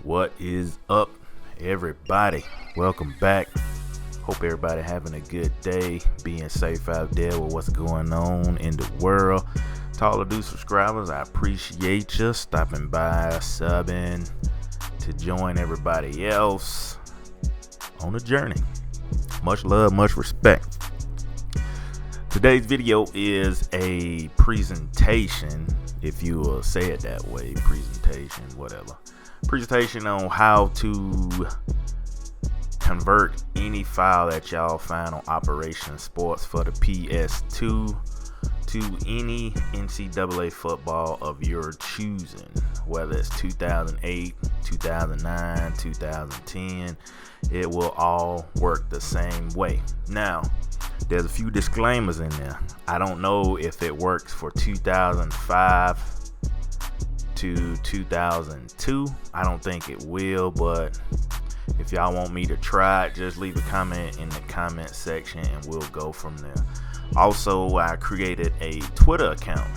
What is up, everybody? Welcome back. Hope everybody having a good day, being safe out there with what's going on in the world. To all the new subscribers, I appreciate you stopping by, subbing to join everybody else on the journey. Much love, much respect. Today's video is a presentation, if you will say it that way, presentation on how to convert any file that y'all find on Operation Sports for the PS2 to any NCAA football of your choosing, whether it's 2008, 2009, 2010. It will all work the same way. Now, there's a few disclaimers in there. I don't know if it works for 2005 to 2002. I don't think it will, but if y'all want me to try it, just leave a comment in the comment section and we'll go from there. Also, I created a Twitter account.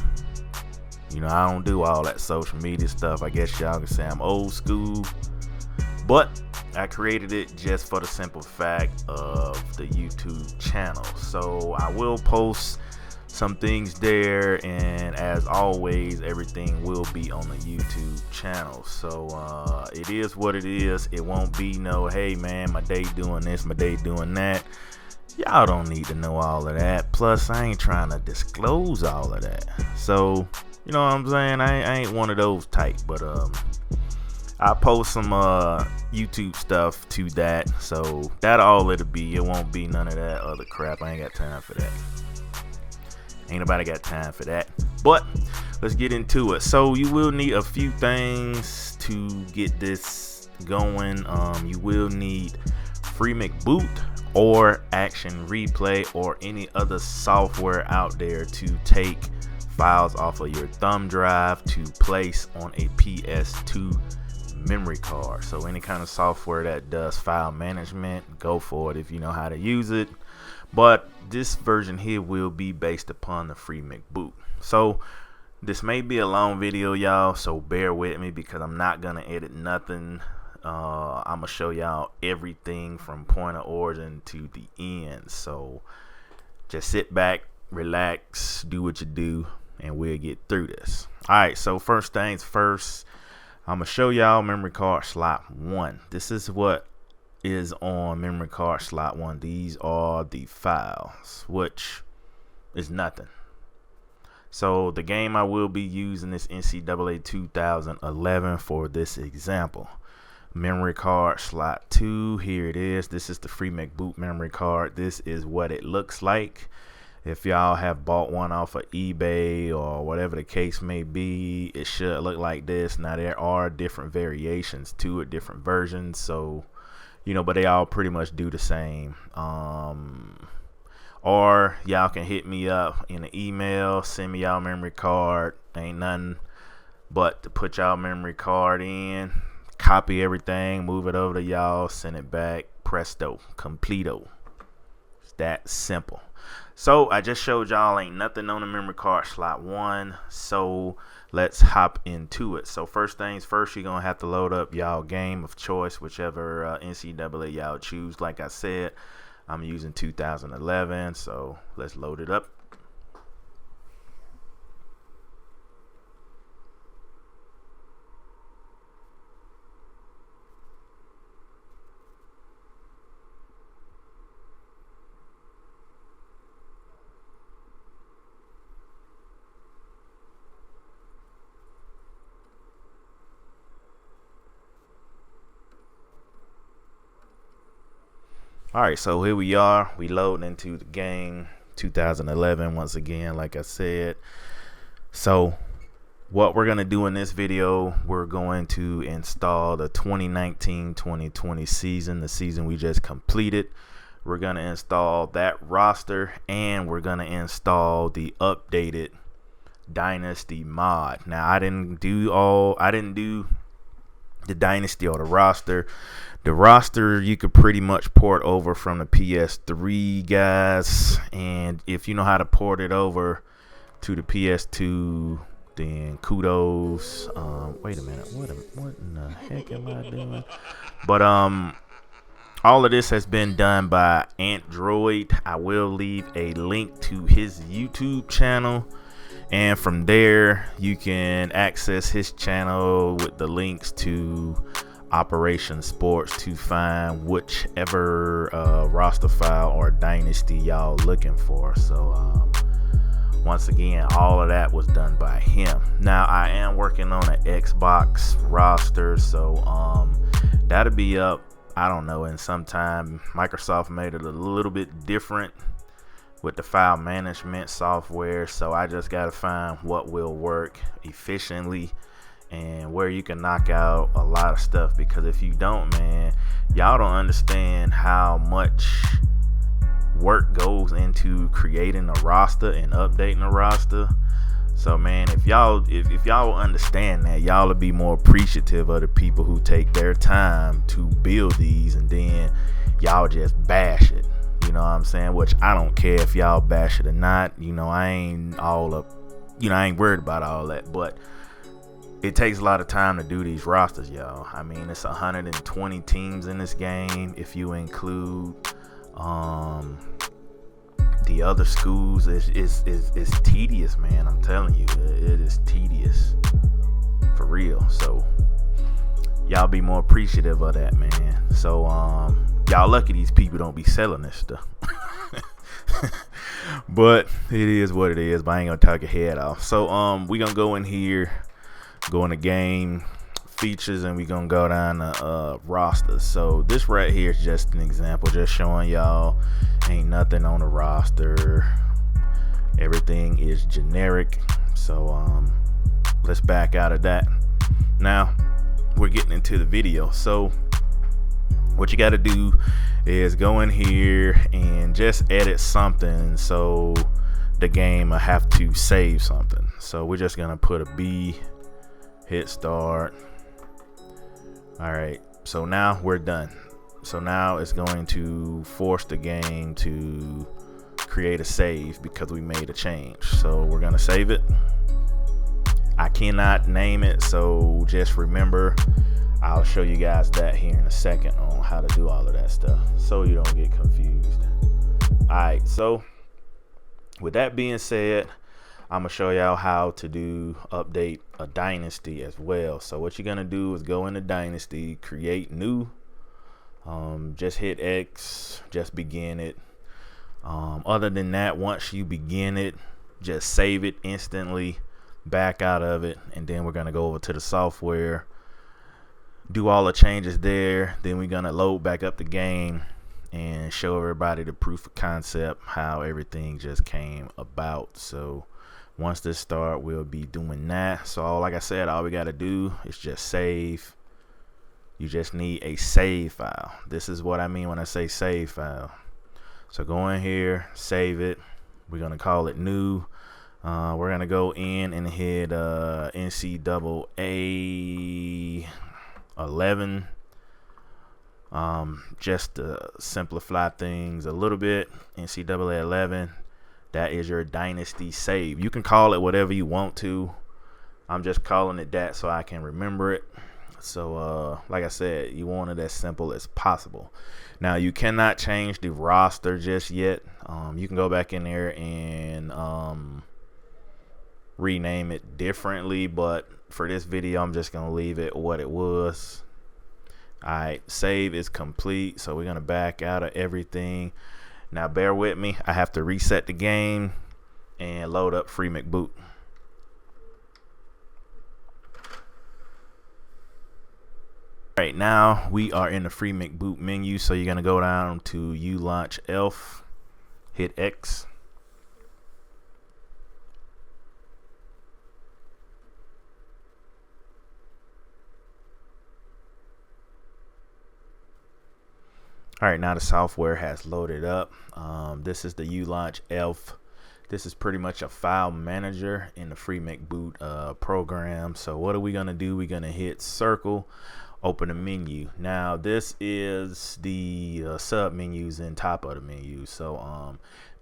You know, I don't do all that social media stuff. I guess y'all can say I'm old school, but I created it just for the simple fact of the YouTube channel. So I will post some things there, and as always, everything will be on the YouTube channel. So it is what it is. It won't be no, hey man, my day doing this, my day doing that. Y'all don't need to know all of that. Plus, I ain't trying to disclose all of that. So, you know what I'm saying? I ain't one of those type, but I post some YouTube stuff to that. So that all it'll be. It won't be none of that other crap. I ain't got time for that. Ain't nobody got time for that. But let's get into it. So you will need a few things to get this going. You will need Free McBoot or Action Replay or any other software out there to take files off of your thumb drive to place on a PS2 memory card. So any kind of software that does file management, go for it if you know how to use it. But this version here will be based upon the Free McBoot. So this may be a long video, y'all, so bear with me because I'm not gonna edit nothing. I'm gonna show y'all everything from point of origin to the end. So just sit back, relax, do what you do, and we'll get through this. All right, so first things first, I'm gonna show y'all memory card slot 1. This is what is on memory card slot 1. These are the files, which is nothing. So the game I will be using is NCAA 2011 for this example. Memory card slot 2, here it is. This is the Free McBoot memory card. This is what it looks like. If y'all have bought one off of eBay or whatever the case may be, it should look like this. Now there are different variations to it, different versions, so you know, but they all pretty much do the same. Or y'all can hit me up in an email, send me y'all memory card. Ain't nothing but to put y'all memory card in, copy everything, move it over to y'all, send it back, presto, completo. It's that simple. So I just showed y'all ain't nothing on the memory card slot 1, so let's hop into it. So first things first, you're gonna have to load up y'all game of choice, whichever NCAA y'all choose. Like I said, I'm using 2011, so let's load it up. Alright, so here we are. We loading into the game 2011 once again, like I said. So what we're going to do in this video, we're going to install the 2019-2020 season, the season we just completed. We're going to install that roster, and we're going to install the updated Dynasty mod. Now I didn't do the Dynasty or the roster. The roster you could pretty much port over from the PS3, guys, and if you know how to port it over to the PS2 then kudos. Wait a minute, what in the heck am I doing? But all of this has been done by Android. I will leave a link to his YouTube channel, and from there you can access his channel with the links to Operation Sports to find whichever roster file or dynasty y'all looking for. So once again, all of that was done by him. Now I am working on an Xbox roster, so that'll be up, I don't know, in some time. Microsoft made it a little bit different with the file management software, so I just gotta find what will work efficiently and where you can knock out a lot of stuff, because if you don't, man, y'all don't understand how much work goes into creating a roster and updating a roster. So man, if y'all understand that, y'all will be more appreciative of the people who take their time to build these, and then y'all just bash it. You know what I'm saying? Which I don't care if y'all bash it or not. You know, I ain't worried about all that, but it takes a lot of time to do these rosters, y'all. I mean, it's 120 teams in this game. If you include the other schools, it's tedious, man. I'm telling you, it is tedious for real. So y'all be more appreciative of that, man. So y'all lucky these people don't be selling this stuff. But it is what it is. But I ain't gonna talk your head off. So we gonna go in here, go in the game features, and we gonna go down the rosters. So this right here is just an example, just showing y'all ain't nothing on the roster, everything is generic. So let's back out of that. Now we're getting into the video. So what you got to do is go in here and just edit something, so the game will have to save something. So we're just gonna put a B, hit start. All right, so now we're done. So now it's going to force the game to create a save because we made a change. So we're gonna save it. I cannot name it, so just remember, I'll show you guys that here in a second on how to do all of that stuff, so you don't get confused. All right, so with that being said, I'm gonna show y'all how to update a dynasty as well. So what you're gonna do is go into Dynasty, create new, just hit X, just begin it. Other than that, once you begin it, just save it instantly, back out of it, and then we're gonna go over to the software, do all the changes there. Then we're gonna load back up the game and show everybody the proof of concept, how everything just came about. So once this start, we'll be doing that. So like I said, all we got to do is just save. You just need a save file. This is what I mean when I say save file. So go in here, save it. We're going to call it new. We're going to go in and hit Ncaa 11. Just to simplify things a little bit, Ncaa 11. That is your dynasty save. You can call it whatever you want to. I'm just calling it that so I can remember it. So like I said, you want it as simple as possible. Now you cannot change the roster just yet. You can go back in there and rename it differently, but for this video I'm just gonna leave it what it was. Alright, save is complete, so we're gonna back out of everything. Now bear with me, I have to reset the game and load up Free McBoot. Alright, now we are in the Free McBoot menu, so you're gonna go down to launch ELF, hit X. All right, now the software has loaded up. This is the launch ELF. This is pretty much a file manager in the Free McBoot program. So what are we gonna do? We're gonna hit circle, open a menu. Now this is the sub menus in top of the menu. So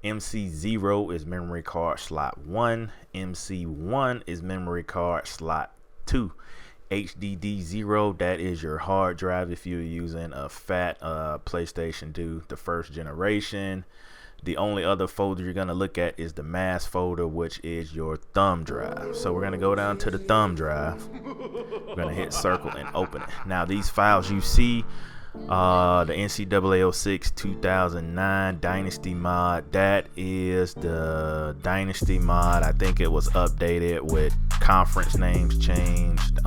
MC0 is memory card slot 1. MC1 is memory card slot 2. HDD0, that is your hard drive if you're using a fat PlayStation 2, the first generation. The only other folder you're going to look at is the mass folder, which is your thumb drive. So we're going to go down to the thumb drive. We're going to hit circle and open it. Now these files you see, the NCAA 06 2009 Dynasty mod, that is the Dynasty mod. I think it was updated with conference names changed.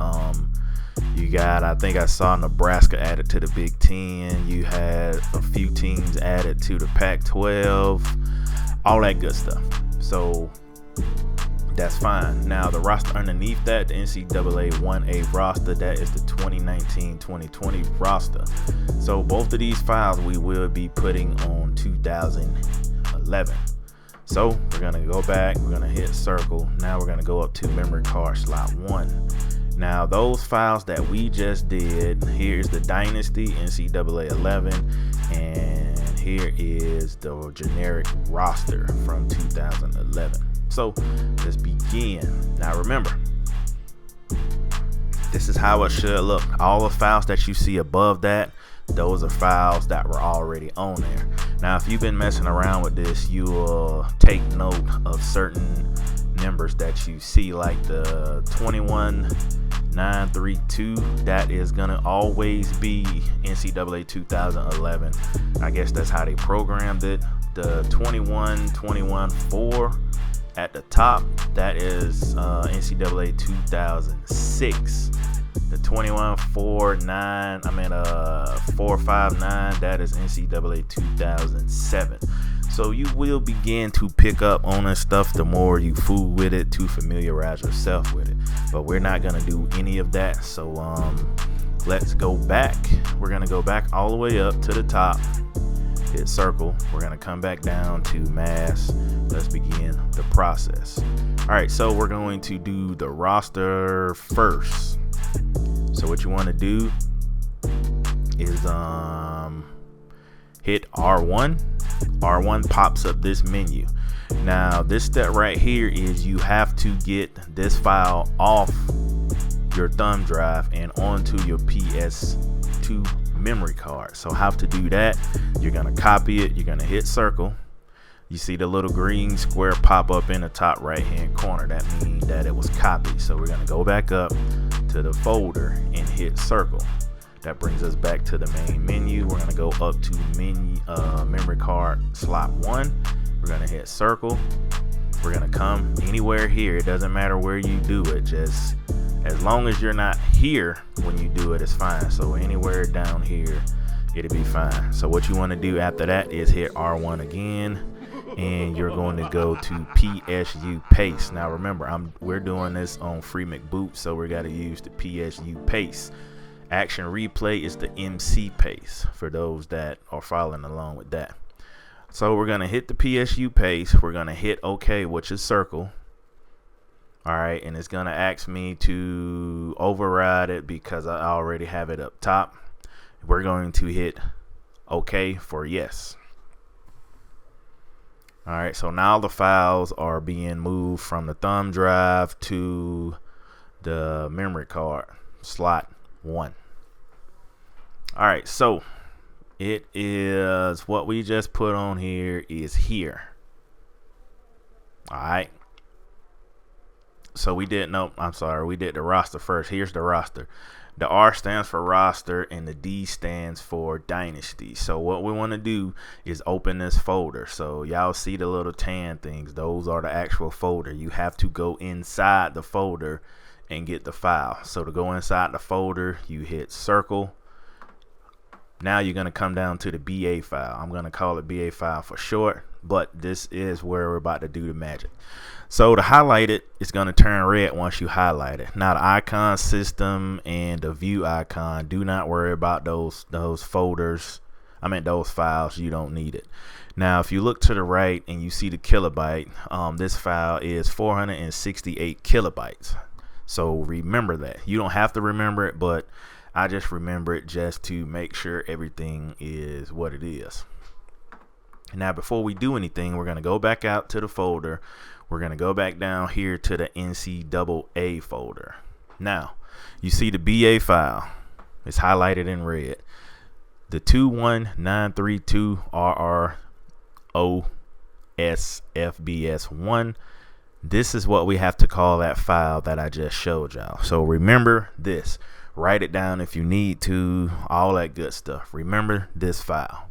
You got, I think I saw Nebraska added to the Big Ten. You had a few teams added to the Pac-12, all that good stuff. So that's fine. Now the roster underneath that, the NCAA 1A roster, that is the 2019-2020 roster. So both of these files we will be putting on 2011. So we're gonna go back, we're gonna hit circle. Now we're gonna go up to memory card slot 1. Now those files that we just did, here's the Dynasty NCAA 11, and here is the generic roster from 2011. So let's begin. Now remember, this is how it should look. All the files that you see above that, those are files that were already on there. Now if you've been messing around with this, you will take note of certain numbers that you see, like the 21932. That is gonna always be NCAA 2011. I guess that's how they programmed it. The 21214 at the top, that is NCAA 2006. The 459, that is NCAA 2007. So you will begin to pick up on this stuff the more you fool with it, to familiarize yourself with it. But we're not gonna do any of that. So let's go back. We're gonna go back all the way up to the top, hit circle. We're gonna come back down to mass. Let's begin the process. All right, so we're going to do the roster first. So what you want to do is hit R1. R1 pops up this menu. Now this step right here is you have to get this file off your thumb drive and onto your PS2 memory card. So how to do that, you're gonna copy it, you're gonna hit circle. You see the little green square pop up in the top right hand corner. That means that it was copied. So we're gonna go back up to the folder and hit circle. That brings us back to the main menu. We're gonna go up to memory card slot 1. We're gonna hit circle. We're gonna come anywhere here. It doesn't matter where you do it. Just as long as you're not here when you do it, it's fine. So anywhere down here, it'll be fine. So what you want to do after that is hit R1 again, and you're going to go to PSU paste. Now remember, we're doing this on free McBoot, so we got to use the PSU paste. Action replay is the MC paste for those that are following along with that. So we're going to hit the PSU paste. We're going to hit OK, which is circle. All right, and it's going to ask me to override it because I already have it up top. We're going to hit OK for yes. All right, so now the files are being moved from the thumb drive to the memory card slot 1. All right, so it is what we just put on here is here. All right. So we did the roster first. Here's the roster. The R stands for roster and the D stands for Dynasty. So what we want to do is open this folder. So y'all see the little tan things. Those are the actual folder. You have to go inside the folder and get the file. So to go inside the folder, you hit circle. Now you're going to come down to the BA file. I'm going to call it BA file for short, but this is where we're about to do the magic. So to highlight it, it's going to turn red once you highlight it. Now the icon system and the view icon, do not worry about those folders. Those files. You don't need it. Now if you look to the right and you see the kilobyte, this file is 468 kilobytes. So remember that. You don't have to remember it, but I just remember it just to make sure everything is what it is. Now, before we do anything, we're going to go back out to the folder. We're going to go back down here to the NCAA folder. Now, you see the BA file. It's highlighted in red. The 21932RROSFBS1. This is what we have to call that file that I just showed y'all. So remember this. Write it down if you need to. All that good stuff. Remember this file.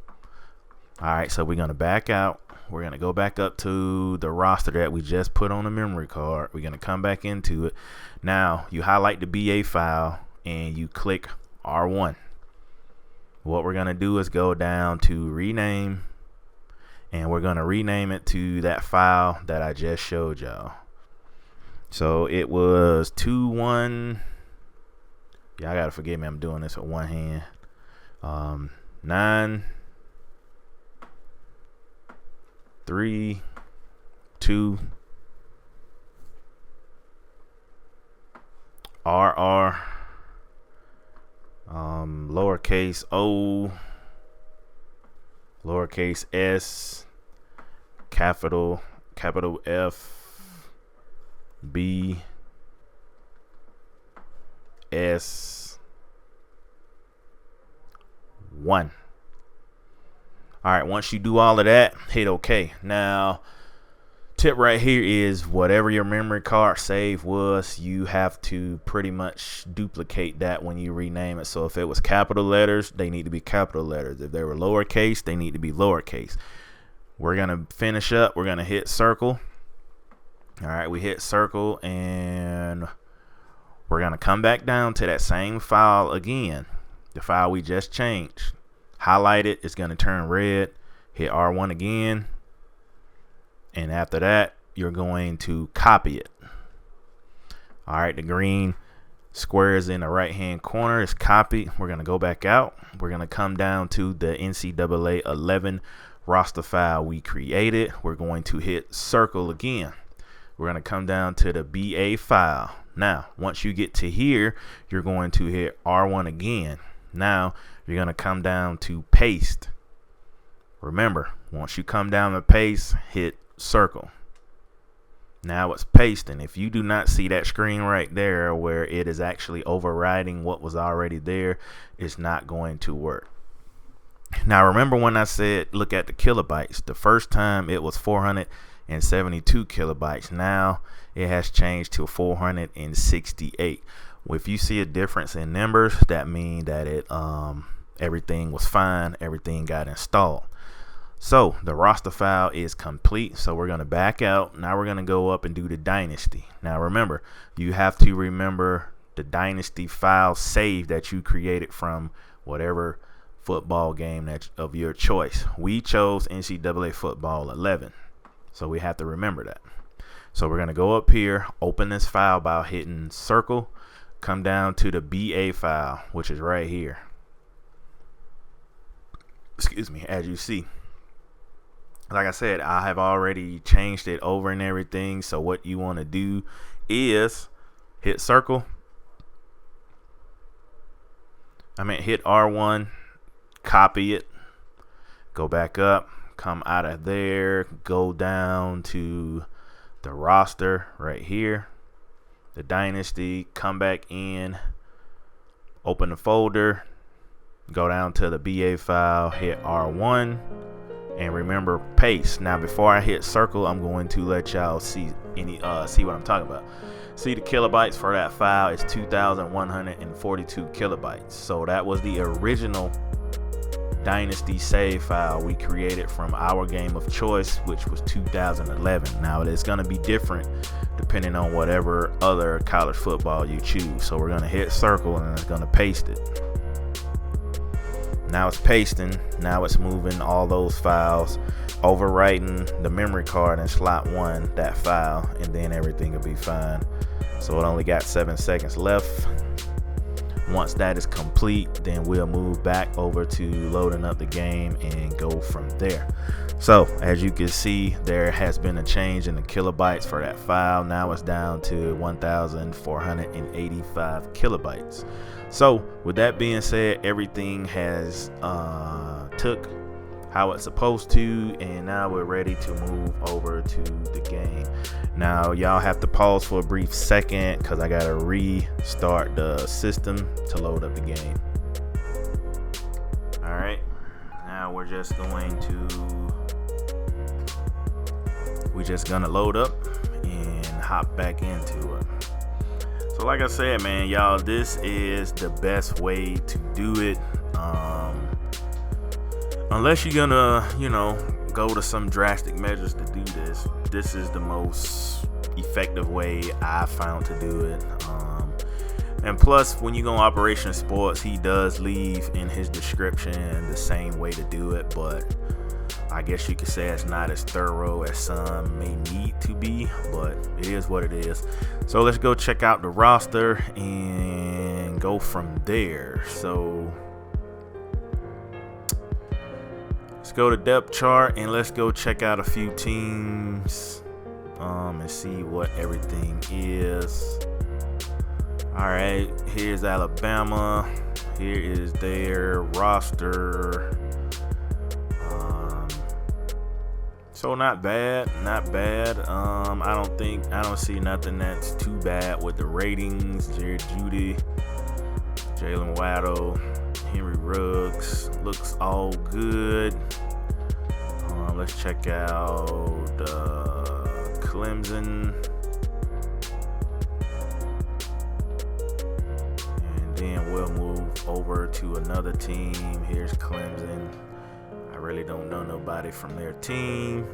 All right, so we're going to back out. We're going to go back up to the roster that we just put on the memory card. We're going to come back into it. Now, you highlight the BA file and you click R1. What we're going to do is go down to rename, and we're going to rename it to that file that I just showed y'all. So it was 21. Y'all got to forgive me. I'm doing this with one hand. 9 3 2 RR lowercase o, lowercase s, capital F, B, S, 1. All right, once you do all of that, hit OK. Now, tip right here is whatever your memory card save was, you have to pretty much duplicate that when you rename it. So if it was capital letters, they need to be capital letters. If they were lowercase, they need to be lowercase. We're going to finish up. We're going to hit circle. All right, we hit circle, and we're going to come back down to that same file again, the file we just changed. Highlight it. It's going to turn red. Hit R1 again. And after that, you're going to copy it. All right, the green squares in the right hand corner is copied. We're going to go back out. We're going to come down to the NCAA 11 roster file we created. We're going to hit circle again. We're going to come down to the BA file. Now, once you get to here, you're going to hit R1 again. Now, you're going to come down to paste. Remember, once you come down to paste, hit circle. Now it's pasting. If you do not see that screen right there where it is actually overriding what was already there, it's not going to work. Now remember when I said look at the kilobytes, the first time it was 472 kilobytes. Now it has changed to 468. If you see a difference in numbers, that means that it everything was fine, everything got installed. So the roster file is complete. So we're going to back out. Now we're going to go up and do the Dynasty. Now remember, you have to remember the Dynasty file save that you created from whatever football game that of your choice. We chose NCAA football 11. So we have to remember that. So we're going to go up here, open this file by hitting circle, come down to the BA file, which is right here. Excuse me, as you see. Like I said, I have already changed it over and everything. So what you want to do is hit circle. Hit R1, copy it, go back up, come out of there, go down to the roster right here, the Dynasty, come back in, open the folder, go down to the BA file, hit R1. And remember, paste. Now, before I hit circle, I'm going to let y'all see what I'm talking about. See, the kilobytes for that file is 2,142 kilobytes. So that was the original Dynasty save file we created from our game of choice, which was 2011. Now, it's going to be different depending on whatever other college football you choose. So we're going to hit circle, and it's going to paste it. Now it's pasting. Now it's moving all those files, overwriting the memory card in slot 1, that file, and then everything will be fine. So it only got 7 seconds left. Once that is complete, then we'll move back over to loading up the game and go from there. So as you can see, there has been a change in the kilobytes for that file. Now it's down to 1,485 kilobytes. So with that being said, everything has took how it's supposed to, and now we're ready to move over to the game. Now y'all have to pause for a brief second because I gotta restart the system to load up the game. All right, now we're just gonna load up and hop back into it. So like I said, man, y'all, this is the best way to do it. Unless you're gonna, go to some drastic measures to do this, this is the most effective way I found to do it. And plus, when you go on Operation Sports, he does leave in his description the same way to do it, but I guess you could say it's not as thorough as some may need to be, but it is what it is. So let's go check out the roster and go from there. So let's go to depth chart and let's go check out a few teams and see what everything is. All right, here's Alabama. Here is their roster. So not bad. I don't see nothing that's too bad with the ratings. Jared Judy, Jalen Waddle, Henry Ruggs, looks all good. Let's check out Clemson. And then we'll move over to another team. Here's Clemson. I really don't know nobody from their team.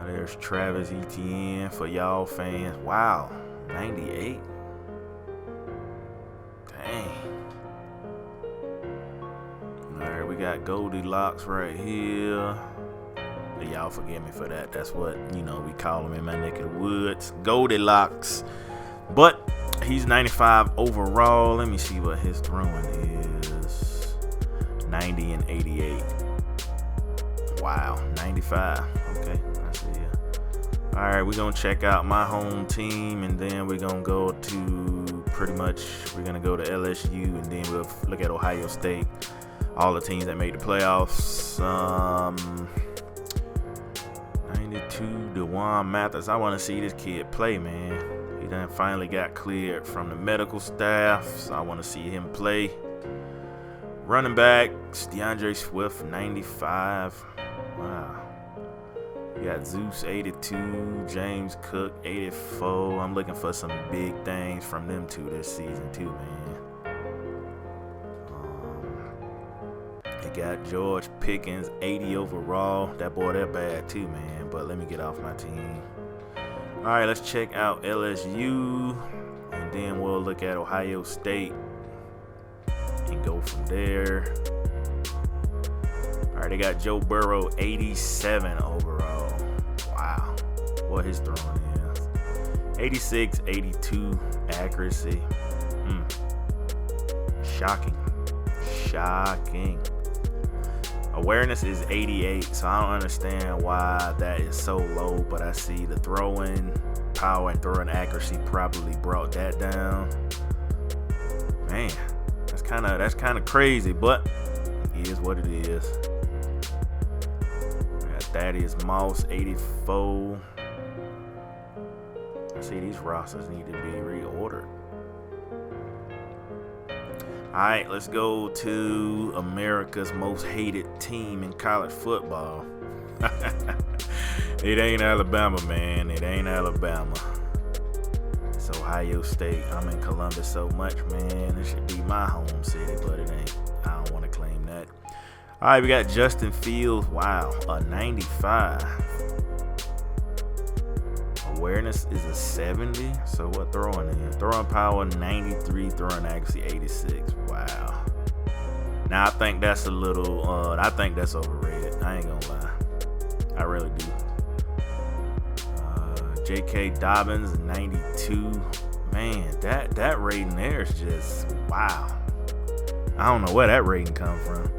There's Travis Etienne for y'all fans. Wow, 98. Dang. Alright, we got Goldilocks right here. Y'all forgive me for that. That's what, we call him in my neck of the woods. Goldilocks. But he's 95 overall. Let me see what his throwing is. 90 and 88. Wow, 95. Okay, I see ya. All right, we're gonna check out my home team, and then we're gonna go to we're gonna go to LSU, and then we'll look at Ohio State. All the teams that made the playoffs. 92, DeJuan Mathis. I want to see this kid play, man. He done finally got cleared from the medical staff, so I want to see him play. Running backs, DeAndre Swift, 95. Wow. We got Zeus, 82. James Cook, 84. I'm looking for some big things from them two this season, too, man. They got George Pickens, 80 overall. That boy, they're bad, too, man. But let me get off my team. All right, let's check out LSU. And then we'll look at Ohio State and go from there. All right, they got Joe Burrow, 87 overall. Wow, what his throwing is. 86, 82 accuracy. Shocking. Awareness is 88, so I don't understand why that is so low, but I see the throwing power and throwing accuracy probably brought that down. Man, that's kind of crazy, but it is what it is. Thaddeus Moss, 84. I see these rosters need to be reordered. Alright, let's go to America's most hated team in college football. It ain't Alabama, man. It ain't Alabama. It's Ohio State. I'm in Columbus so much, man. It should be my home city, but it ain't. I don't want to claim that. All right, we got Justin Fields. Wow, a 95. Awareness is a 70. So what throwing is? Throwing power 93, throwing accuracy 86. Wow. Now I think that's a little. I think that's overrated. I ain't gonna lie. I really do. J.K. Dobbins 92. Man, that rating there is just wow. I don't know where that rating come from.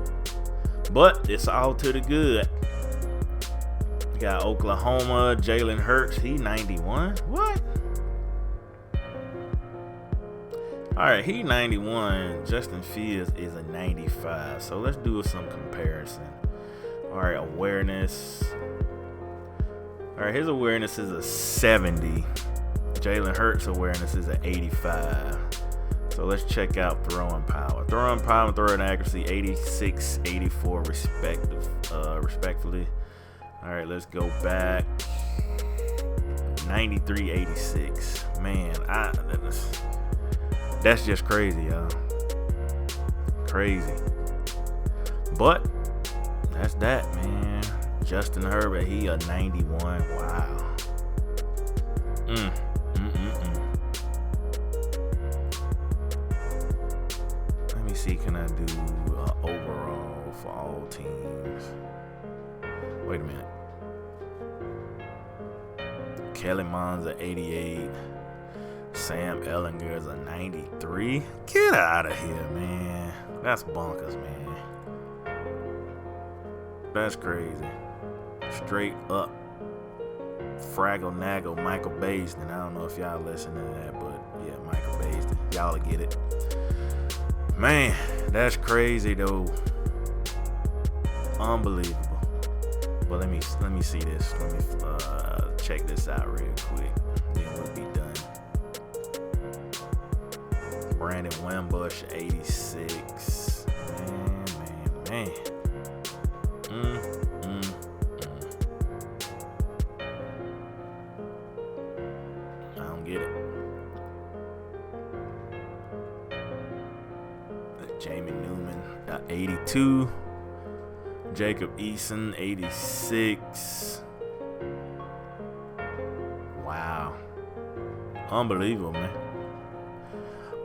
But it's all to the good. We got Oklahoma, Jalen Hurts. He 91. What? Alright, he 91. Justin Fields is a 95. So let's do some comparison. Alright, awareness. Alright, his awareness is a 70. Jalen Hurts' awareness is an 85. So let's check out throwing power. Throwing power and throwing accuracy, 86, 84 respectively. Alright, let's go back. 93, 86. Man, that's just crazy, y'all. Crazy. But that's that, man. Justin Herbert, he a 91. Wow. Let me see, can I do overall for all teams? Wait a minute. Kelly Mond's a 88. Sam Ellinger's a 93. Get out of here, man. That's bonkers, man. That's crazy. Straight up Fraggle Naggle Michael Baisden. I don't know if y'all listen to that, but yeah, Michael Baisden. Y'all will get it. Man, that's crazy though. Unbelievable. But let me see this. Let me check this out real quick. Then we'll be done. Brandon Wimbush, 86. Man. I don't get it. Jamie Newman, 82. Jacob Eason, 86. Wow. Unbelievable, man.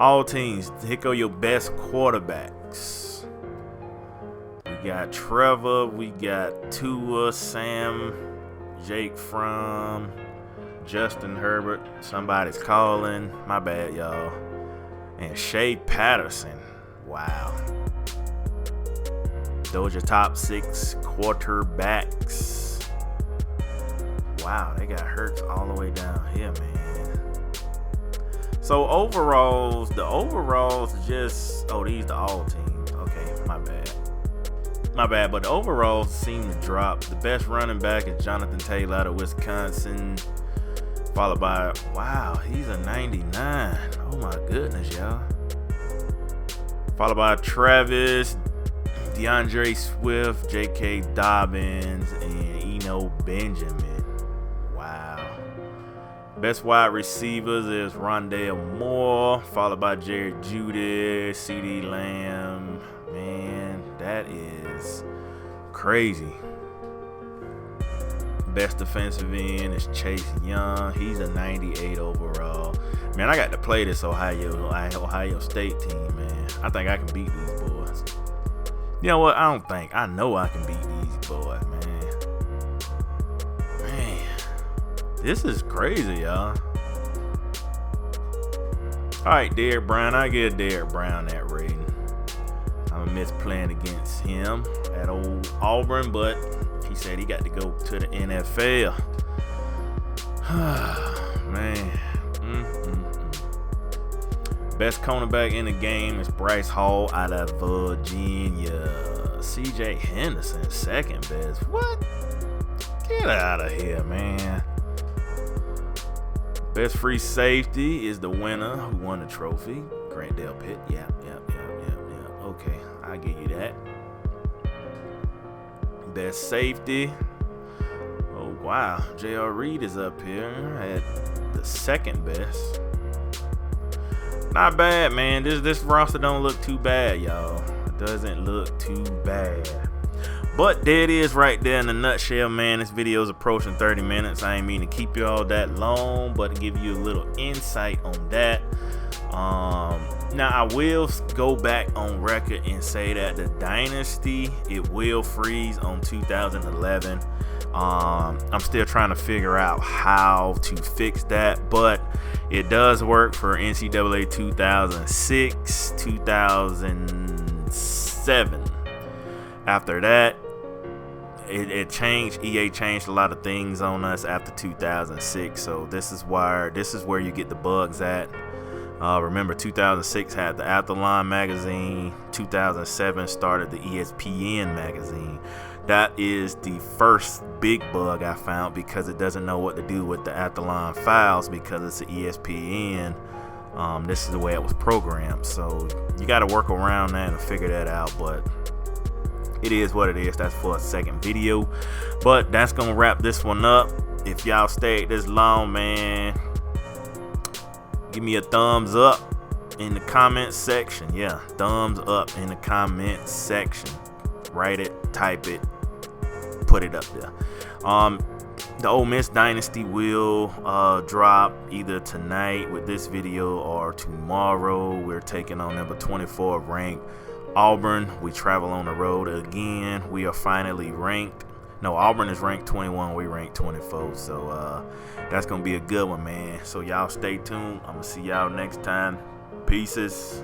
All teams, here go your best quarterbacks. We got Trevor, we got Tua, Sam, Jake Fromm, Justin Herbert. Somebody's calling. My bad, y'all. And Shea Patterson. Wow. Those are top 6 quarterbacks. Wow, they got Hurts all the way down here, man. So overalls, the overalls just, these the all teams. Okay, my bad, but the overalls seem to drop. The best running back is Jonathan Taylor out of Wisconsin, followed by, wow, he's a 99. Oh my goodness, y'all. Followed by Travis, DeAndre Swift, J.K. Dobbins, and Eno Benjamin. Best wide receivers is Rondale Moore, followed by Jared Judy, CD Lamb. Man, that is crazy. Best defensive end is Chase Young. He's a 98 overall. Man, I got to play this Ohio State team, man. I think I can beat these boys. You know what? I know I can beat these boys, man. This is crazy, y'all. Alright, Derrick Brown. I give Derrick Brown that rating. I'm going to miss playing against him at old Auburn, but he said he got to go to the NFL. Man. Best cornerback in the game is Bryce Hall out of Virginia. CJ Henderson, second best. What? Get out of here, man. Best free safety is the winner who won the trophy, Grant Delpit. Yeah. Okay, I'll give you that. Best safety. Oh, wow. J.R. Reed is up here at the second best. Not bad, man. This roster don't look too bad, y'all. It doesn't look too bad. But there it is right there in a nutshell, man. This video is approaching 30 minutes. I ain't mean to keep you all that long, but to give you a little insight on that. Now, I will go back on record and say that the Dynasty, it will freeze on 2011. I'm still trying to figure out how to fix that, but it does work for NCAA 2006, 2007. After that, it changed. EA changed a lot of things on us after 2006. So this is where you get the bugs at. Remember, 2006 had the Athlon magazine. 2007 started the ESPN magazine. That is the first big bug I found, because it doesn't know what to do with the Athlon files because it's an ESPN. This is the way it was programmed, so you got to work around that and figure that out, but it is what it is. That's for a second video, but that's gonna wrap this one up. If y'all stayed this long, man, give me a thumbs up in the comment section. Yeah, thumbs up in the comment section. Write it, type it, put it up there. The Ole Miss Dynasty will drop either tonight with this video or tomorrow. We're taking on number 24 ranked Auburn. We travel on the road again. We are finally ranked. No, Auburn is ranked 21. We ranked 24. So that's going to be a good one, man. So y'all stay tuned. I'm going to see y'all next time. Peaces.